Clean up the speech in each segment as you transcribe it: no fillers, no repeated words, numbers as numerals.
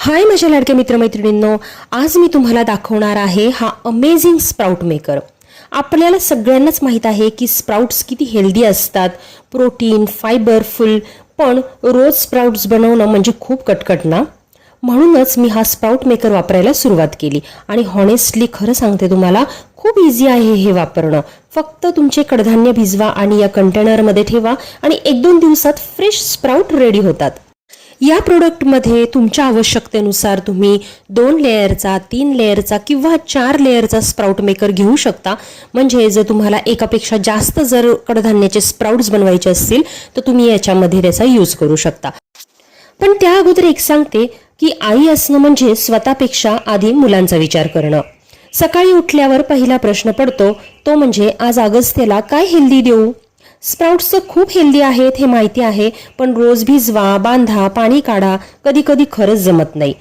हाय माझ्या लाडक्या मित्रमैत्रिणींनो, आज मी तुम्हाला दाखवणार आहे हा अमेझिंग स्प्राउट मेकर। आपल्याला सगळ्यांनाच माहित आहे की स्प्राउट्स किती हेल्दी असतात, प्रोटीन फायबर फुल, पण रोज स्प्राउट्स बनवणं म्हणजे खूप कटकट ना। म्हणूनच मी हा स्प्राउट मेकर वापरायला सुरुवात केली आणि हॉनेस्टली खरं सांगते तुम्हाला खूप इझी आहे हे वापरणं। फक्त तुमचे कडधान्य भिजवा आणि या कंटेनरमध्ये ठेवा आणि 1-2 दिवसात फ्रेश स्प्राउट रेडी होतात। या प्रोडक्टमध्ये तुमच्या आवश्यकतेनुसार तुम्ही 2 लेयरचा, 3 लेयरचा किंवा 4 लेयरचा स्प्राउट मेकर घेऊ शकता। म्हणजे जर तुम्हाला एकापेक्षा जास्त जर कडधान्याचे स्प्राउट्स बनवायचे असतील तर तुम्ही याच्यामध्ये त्याचा यूज करू शकता। पण त्या अगोदर एक सांगते की आई असणं म्हणजे स्वतःपेक्षा आधी मुलांचा विचार करणं। सकाळी उठल्यावर पहिला प्रश्न पडतो तो म्हणजे आज अगस्त्यला काय हेल्दी देऊ। स्प्राउट्स तर खूप हेल्दी आहेत हे माहिती आहे, पण रोज भिजवा, बांधा, पाणी काढा, कधी कधी खरंच जमत नाही।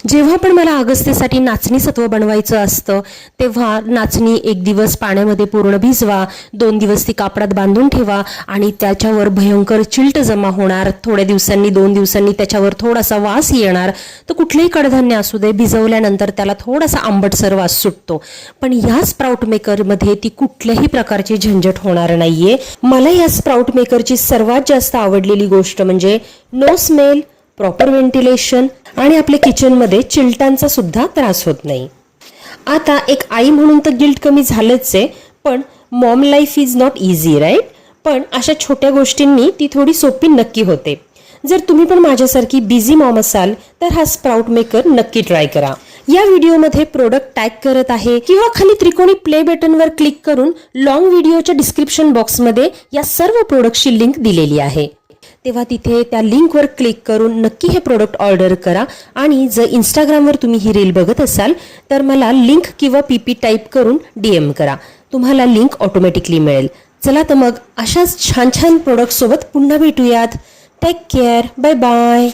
जेव्हा पण मला अगस्त्यसाठी नाचणी सत्व बनवायचं असतं तेव्हा नाचणी 1 दिवस पाण्यामध्ये पूर्ण भिजवा, 2 दिवस ती कापडात बांधून ठेवा आणि त्याच्यावर भयंकर चिलट जमा होणार। थोड्या दिवसांनी 2 दिवसांनी त्याच्यावर थोडासा वास येणार। तर कुठलेही कडधान्य असू दे, भिजवल्यानंतर त्याला थोडासा आंबटसर वास सुटतो, पण या स्प्राउट मेकरमध्ये ती कुठल्याही प्रकारची झंझट होणार नाहीये। मला या स्प्राउट मेकरची सर्वात जास्त आवडलेली गोष्ट म्हणजे नो स्मेल, प्रॉपर व्हेंटिलेशन आणि आपल्या किचनमध्ये चिलटांचा सुद्धा त्रास होत नाही। आता एक आई म्हणून तर गिल्ट कमी झालंच आहे, पण mom life is not easy right. पण अशा छोट्या गोष्टींनी ती थोडी सोपी नक्की होते। जर तुम्ही पण माझ्यासारखी बिझी मॉम असाल तर हा स्प्राउट मेकर नक्की ट्राय करा। या व्हिडिओमध्ये प्रोडक्ट टॅग करत आहे किंवा खाली त्रिकोणी प्ले बटनवर क्लिक करून लॉंग व्हिडिओच्या डिस्क्रिप्शन बॉक्समध्ये या सर्व प्रोडक्टची लिंक दिलेली आहे। तेव्हा तिथे त्या लिंकवर क्लिक करून नक्की हे प्रोडक्ट ऑर्डर करा। आणि जर इंस्टाग्रामवर तुम्ही ही रील बघत असाल तर मला लिंक किंवा पीपी टाईप करून DM करा, तुम्हाला लिंक ऑटोमॅटिकली मिळेल। चला तर मग अशाच छान छान प्रोडक्ट सोबत पुन्हा भेटूयात। Take care, bye bye.